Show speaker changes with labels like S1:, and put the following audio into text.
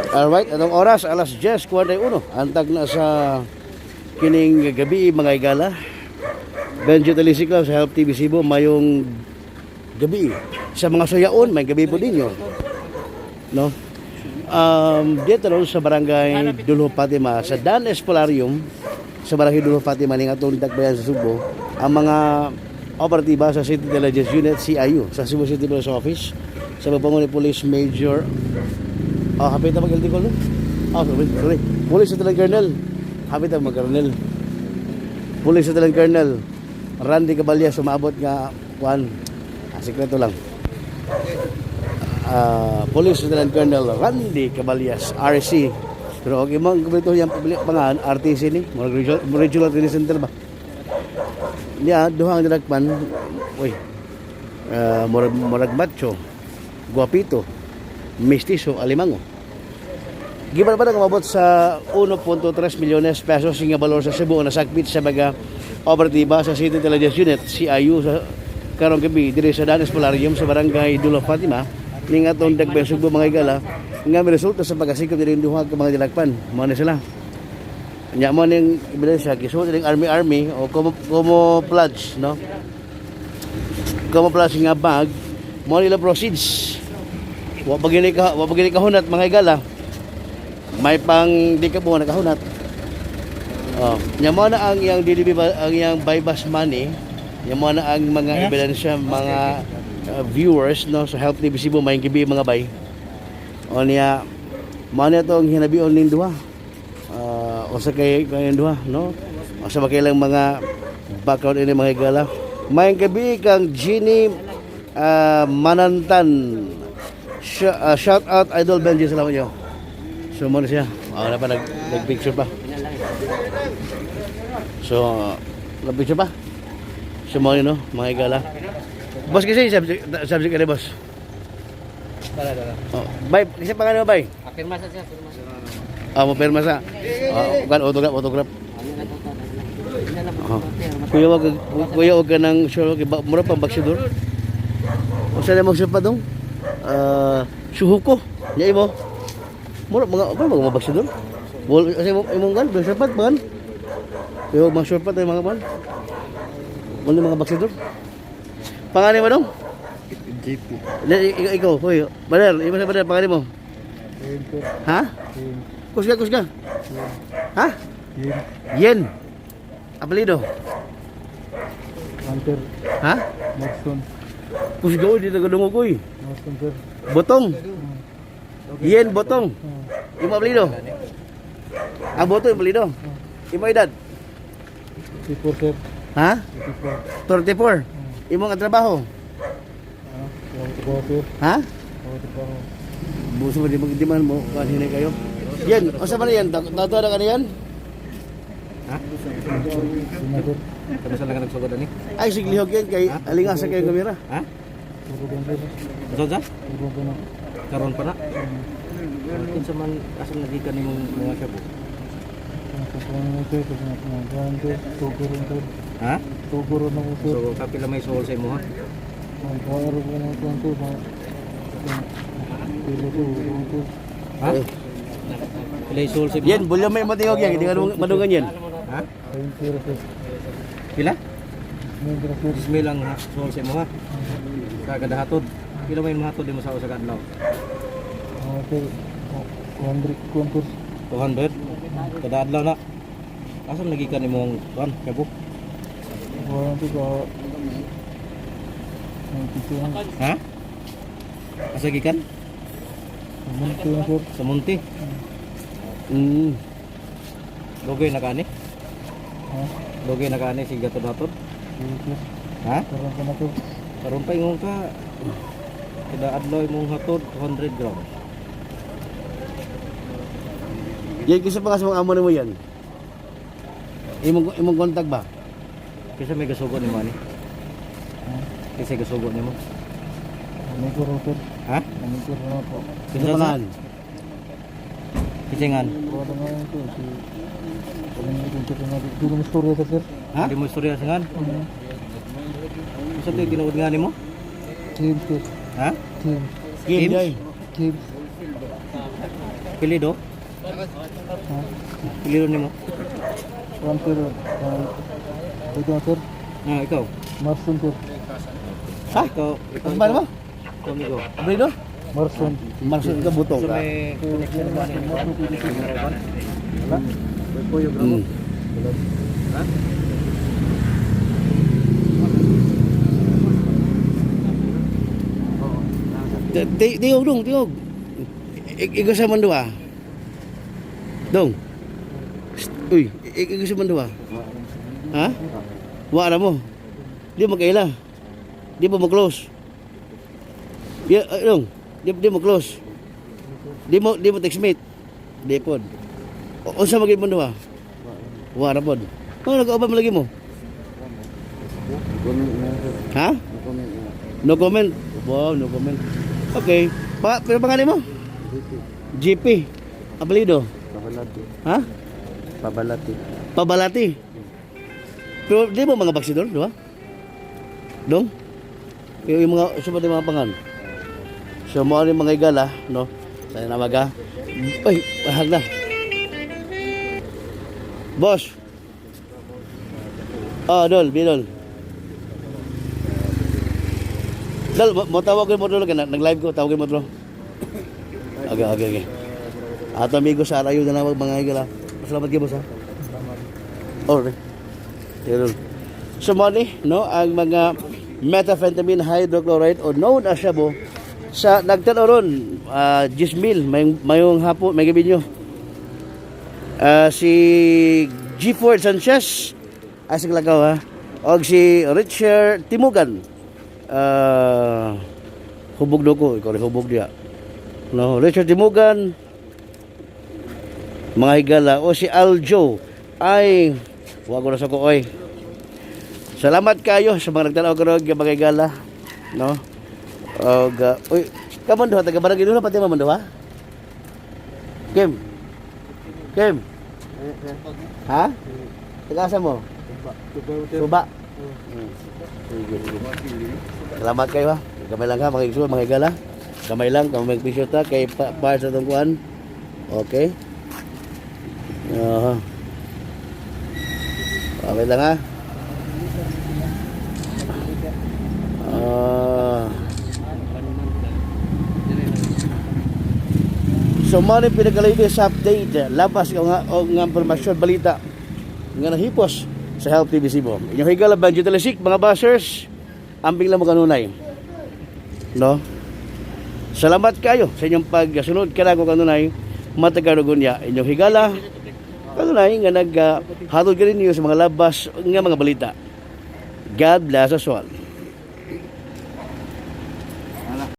S1: Alright, atong oras alas 10:41. Antag na sa kining gabi mga igala. Benjo Talisiklaw sa Help TV Cebu mayong gabi. Sa mga suyaon may gabi po din yun. No? Dito ron sa barangay Dulho Fatima sa Dan Espolarium sa barangay Dulho Fatima ning atong Dakbayan sa Subo ang mga operatiba sa City Intelligence Unit CIU sa Cebu City Police Office sa pagpangunan ni Police Major hapit na mag-LT call no? Sorry. Police Lieutenant Colonel. Hapit na mag-Colonel. Police Lieutenant Colonel Randy Caballas sumabot nga sikreto lang. Police Lieutenant Colonel Randy Caballas RC. Pero okay mo kompleto yang pangalan RTC ni Regional Training Center ba? Niya duhang dinagpan. Uy. Morag macho. Guapito. Mestizo Alimango. Giban pa umabot sa 1.3 milyones pesos nga balor sa Cebu na sakbit sa mga operatiba sa City Intelligence Unit CIU sa karong gabi diri sa Dan Espolarium sa barangay Dulho Fatima ning atong Dakbayan Subo mga igala nga may resulta sa pagkasikop diri duha ka mga dilakpan mo na sila nya mo ning ebidensya gisuot ning army o camouflage no camouflage nga bag mo nila proceeds wa bagini kahunat mga igala may pang di ka buwan nakahunat nya mo na ang iyang ang iyang bypass money nya mo na ang mga ebidensya mga viewers no sa Help TV Cebu may gibi mga bay o niya mo na itong hinabion ning duha o sa kay duha no o sa makailang mga background ini mga igala may gabi kang Ginny Manantan shout out Idol Benji salamat nyo so mo na siya na pa nag-picture pa so nag-picture pa so mo no mga igala boss kasi subject ka boss bay kasi pangalan mo bay
S2: Pirma sa siya
S1: mo pirma sa kan autograph kuya wag ka ng show mura pang baksidor o saan mo siya pa dong suhuko yay mo mura mga baksidor kasi imong gan surpat ban kuya mga surpat ay mga ban mga baksidor pangalan mo dong JP ikaw kuya Bader Bader pangalan mo ha kusga ha Yen apelido
S3: Hunter
S1: ha
S3: Maxon
S1: kusga di tagadungo koy
S3: Hunter
S1: Botong Yen Botong imo apelido Botong apelido imo edad
S3: 34 sir
S1: ha 34 imong trabaho ha buso di man mo kanina kayo yan o sa man yan tato na kaniyan ha
S2: kami sa lang nagsugod ani
S1: ay siglihog yan kay alingasa kayo kamera
S2: ha Zoza karon pa na kinsa man asam nagikan nimong mga shabu ha
S3: Tuguro na ko
S2: so kapila may soul sa imo ha ha pilay soul sa imo
S1: yan bulyo may matingog yan hindi ka madungan yan
S2: ha pila 10,000 lang soul sa imo ha kada hatod pila may mahatod mo sa usa ka adlaw 200 kada adlaw na asam nagikan imong kuan shabu ha? Asa gikan? Sa Munti. Logay na kani? Logay na kani si gatod-hatod? Ha? Karon pa ingon ka kada adlaw imong hatod 200 grams.
S1: Yan kisa pa kasi mga amo mo yan imong kontak ba?
S2: Kisa may gasugot ni Manny. Kisa gasugot nimo. Ha?
S1: Kisa pangalan?
S2: Kisingan.
S1: Ha?
S2: Di mo istorya singan. Sa tayo tinuod nga nimo?
S3: Kim sir.
S2: Ha?
S3: Kim.
S1: Kim.
S3: Kim.
S2: Pilido? Pilido nimo?
S3: One sir. Dito na sir.
S2: Ah, ikaw.
S3: Marson sir.
S1: Ha?
S2: Ikaw.
S1: Ano ba mo?
S2: Ikaw, amigo.
S1: Abrido?
S3: Marson.
S1: Marson ka butong
S2: So
S1: ka.
S2: may connection ba ni mo?
S3: Wala.
S2: May puyo gramo.
S1: Mm.
S2: Ha?
S1: Tiog dong, tiog. Igo sa man dua. Dong. Uy, igo sa man dua. Ha? Wa na mo. Di mo kaila. Di mo close. Ya, dong. Di mo close. Di mo text mate. Di pod. Unsa magid man dua? Wa na pod. Ano nag-aubam lagi mo? Ha? No comment. Wow, no comment. Okay. Pero pangalan mo? GP. Apelido?
S3: Pabalati.
S1: Ha?
S3: Pabalati.
S1: Pabalati. Pero di mo mga baksidor, di ba? Dong? Yung mga, sumpa yung mga pangan. So, mo yung mga igala, no? Sana na maga. Ay, mahag na. Boss. Dol, Bidol. Dol, mo tawag ko mo dolo kana nag-live ko, tawagin mo dolo. Okay. Ato amigo sa arayo na nawag mga igala. Salamat gyud boss ha. Alright. Pero so money, no, ang mga methamphetamine hydrochloride o known as shabu sa nagtanoron Gismil mayong hapon may gabi nyo. Si G. Ford Sanchez asig lagaw ha og si Richard Timugan hubog do ko ikaw rin hubog dia no Richard Timugan mga higala o si Aljo ay wag ko na sa ko oy. Salamat kayo sa mga nagtanaw karog mga higala no og uy kamon do taga barangay dulo pati man do ha Kim ha taga asa mo Suba. Sige. Salamat kayo ha. Gamay lang ha, mga igsoon, mga igala. Gamay lang, kung may pisyo ta, kay para sa tungkuan. Okay. Gamay lang ha. So, maraming pinagalinis sa update. Labas ng informasyon, balita. Nga nahipos sa Help TV Cebu. Inyong higala Banjo Telisik, mga bashers, ambing lang mo kanunay. No? Salamat kayo sa inyong pagsunod ka na ko kanunay, matagarugon niya. Inyong higala, kanunay nga naghatod ka rin niyo sa mga labas nga mga balita. God bless us all.